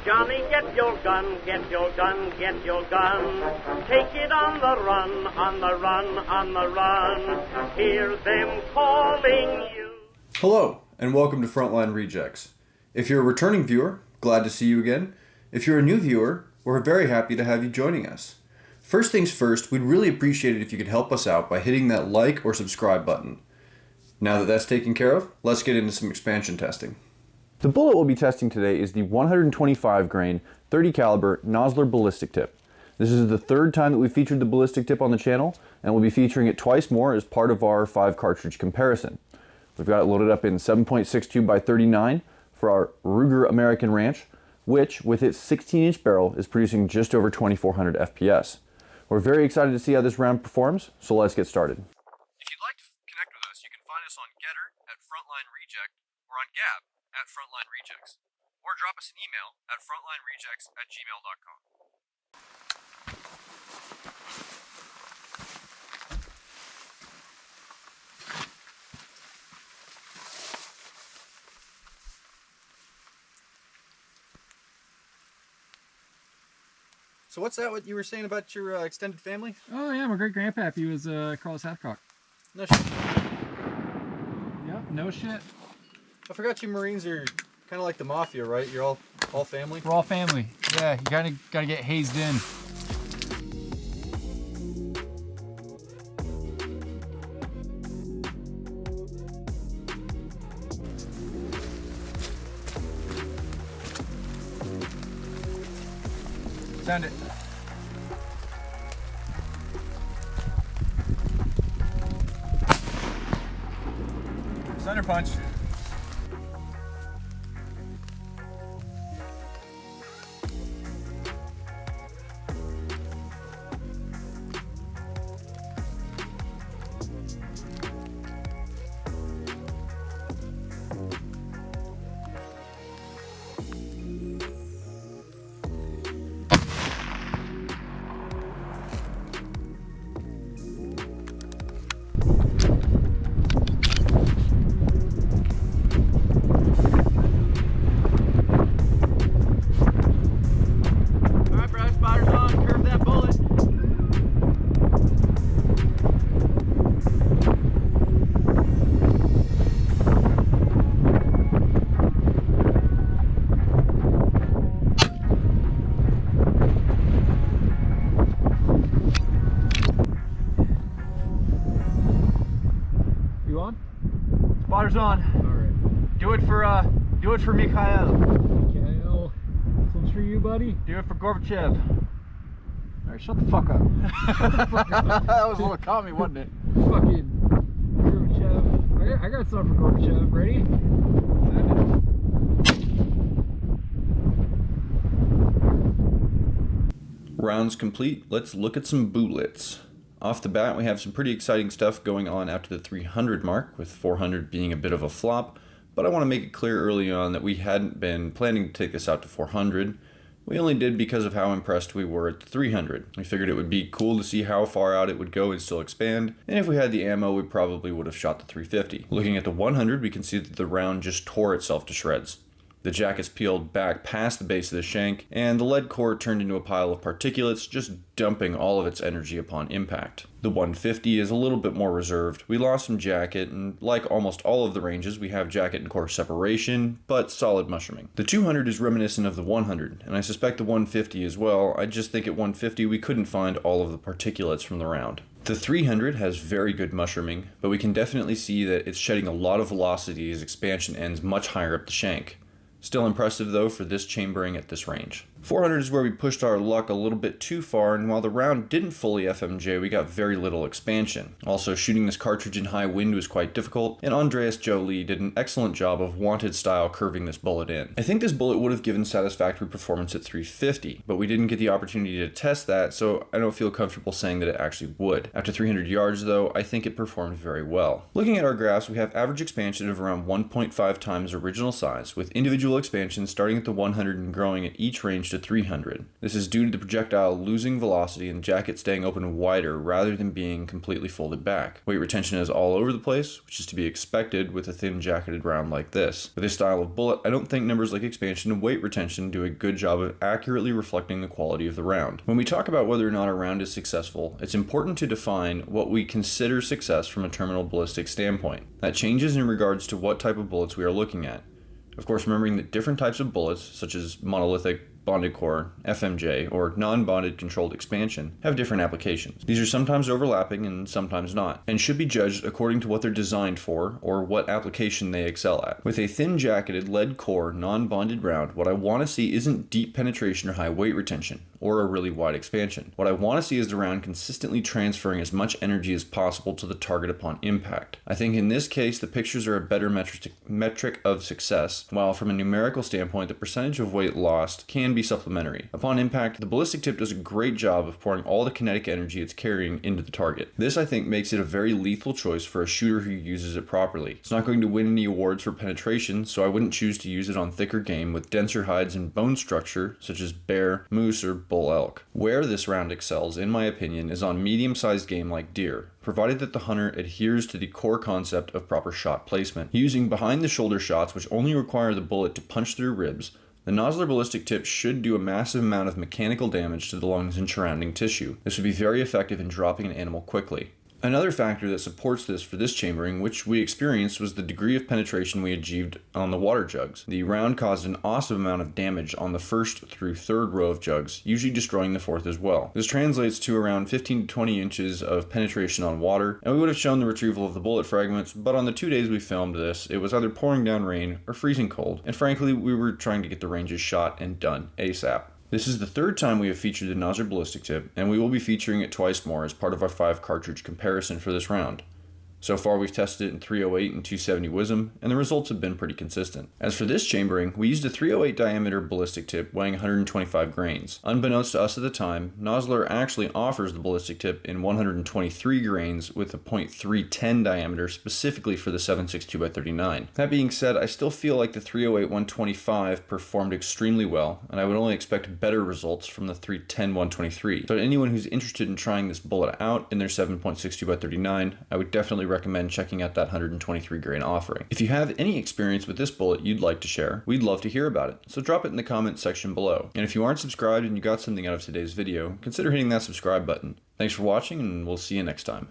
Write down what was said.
Johnny, get your gun, get your gun, get your gun. Take it on the run, on the run, on the run. Hear them calling you. Hello, and welcome to Frontline Rejects. If you're a returning viewer, glad to see you again. If you're a new viewer, we're very happy to have you joining us. First things first, we'd really appreciate it if you could help us out by hitting that like or subscribe button. Now that that's taken care of, let's get into some expansion testing. The bullet we'll be testing today is the 125 grain, 30 caliber Nosler Ballistic Tip. This is the third time that we've featured the Ballistic Tip on the channel, and we'll be featuring it twice more as part of our 5 cartridge comparison. We've got it loaded up in 7.62 by 39 for our Ruger American Ranch, which, with its 16-inch barrel, is producing just over 2,400 FPS. We're very excited to see how this round performs, so let's get started. If you'd like to connect with us, you can find us on Getter at Frontline Reject or on Gab at Frontline Rejects, or drop us an email at frontlinerejects@gmail.com. So what's that, what you were saying about your extended family? Oh yeah, my great grandpappy was Carlos Hathcock. No shit. Yep, no shit. I forgot you Marines are kind of like the mafia, right? You're all family? We're all family. Yeah, you gotta get hazed in. Send it. Center punch. Spotter's on. Alright. Do it for Mikhail. Mikhail. This one's for you, buddy. Do it for Gorbachev. Alright, shut the fuck up. Shut the fuck up. That was a little commie, wasn't it? Fucking Gorbachev. I got something for Gorbachev. Ready? Rounds complete, let's look at some bootlets. Off the bat, we have some pretty exciting stuff going on after the 300 mark, with 400 being a bit of a flop, but I want to make it clear early on that we hadn't been planning to take this out to 400. We only did because of how impressed we were at the 300. We figured it would be cool to see how far out it would go and still expand, and if we had the ammo, we probably would have shot the 350. Looking at the 100, we can see that the round just tore itself to shreds. The jackets peeled back past the base of the shank, and the lead core turned into a pile of particulates, just dumping all of its energy upon impact. The 150 is a little bit more reserved. We lost some jacket, and like almost all of the ranges, we have jacket and core separation, but solid mushrooming. The 200 is reminiscent of the 100, and I suspect the 150 as well. I just think at 150 we couldn't find all of the particulates from the round. The 300 has very good mushrooming, but we can definitely see that it's shedding a lot of velocity as expansion ends much higher up the shank. Still impressive though for this chambering at this range. 400 is where we pushed our luck a little bit too far, and while the round didn't fully FMJ, we got very little expansion. Also, shooting this cartridge in high wind was quite difficult, and Andreas Jolie did an excellent job of wanted style curving this bullet in. I think this bullet would have given satisfactory performance at 350, but we didn't get the opportunity to test that, so I don't feel comfortable saying that it actually would. After 300 yards though, I think it performed very well. Looking at our graphs, we have average expansion of around 1.5 times original size, with individual individual expansions starting at the 100 and growing at each range to 300. This is due to the projectile losing velocity and the jacket staying open wider rather than being completely folded back. Weight retention is all over the place, which is to be expected with a thin jacketed round like this. With this style of bullet, I don't think numbers like expansion and weight retention do a good job of accurately reflecting the quality of the round. When we talk about whether or not a round is successful, it's important to define what we consider success from a terminal ballistic standpoint. That changes in regards to what type of bullets we are looking at. Of course, remembering that different types of bullets, such as monolithic, bonded core, FMJ, or non-bonded controlled expansion, have different applications. These are sometimes overlapping and sometimes not, and should be judged according to what they're designed for or what application they excel at. With a thin jacketed lead core non-bonded round, what I want to see isn't deep penetration or high weight retention, or a really wide expansion. What I want to see is the round consistently transferring as much energy as possible to the target upon impact. I think in this case, the pictures are a better metric of success, while from a numerical standpoint, the percentage of weight lost can be supplementary. Upon impact, the ballistic tip does a great job of pouring all the kinetic energy it's carrying into the target. This, I think, makes it a very lethal choice for a shooter who uses it properly. It's not going to win any awards for penetration, so I wouldn't choose to use it on thicker game with denser hides and bone structure, such as bear, moose, or bull elk. Where this round excels, in my opinion, is on medium-sized game like deer, provided that the hunter adheres to the core concept of proper shot placement. Using behind-the-shoulder shots which only require the bullet to punch through ribs, the Nosler Ballistic Tip should do a massive amount of mechanical damage to the lungs and surrounding tissue. This would be very effective in dropping an animal quickly. Another factor that supports this for this chambering, which we experienced, was the degree of penetration we achieved on the water jugs. The round caused an awesome amount of damage on the first through third row of jugs, usually destroying the fourth as well. This translates to around 15 to 20 inches of penetration on water, and we would have shown the retrieval of the bullet fragments, but on the 2 days we filmed this, it was either pouring down rain or freezing cold, and frankly, we were trying to get the ranges shot and done ASAP. This is the third time we have featured the Nosler Ballistic Tip, and we will be featuring it twice more as part of our 5 cartridge comparison for this round. So far we've tested it in 308 and 270 WSM, and the results have been pretty consistent. As for this chambering, we used a 308 diameter ballistic tip weighing 125 grains. Unbeknownst to us at the time, Nosler actually offers the ballistic tip in 123 grains with a .310 diameter specifically for the 7.62x39. That being said, I still feel like the 308 125 performed extremely well, and I would only expect better results from the 310 123. So to anyone who's interested in trying this bullet out in their 7.62x39, I would definitely recommend checking out that 123 grain offering. If you have any experience with this bullet you'd like to share, we'd love to hear about it, so drop it in the comments section below. And if you aren't subscribed and you got something out of today's video, consider hitting that subscribe button. Thanks for watching, and we'll see you next time.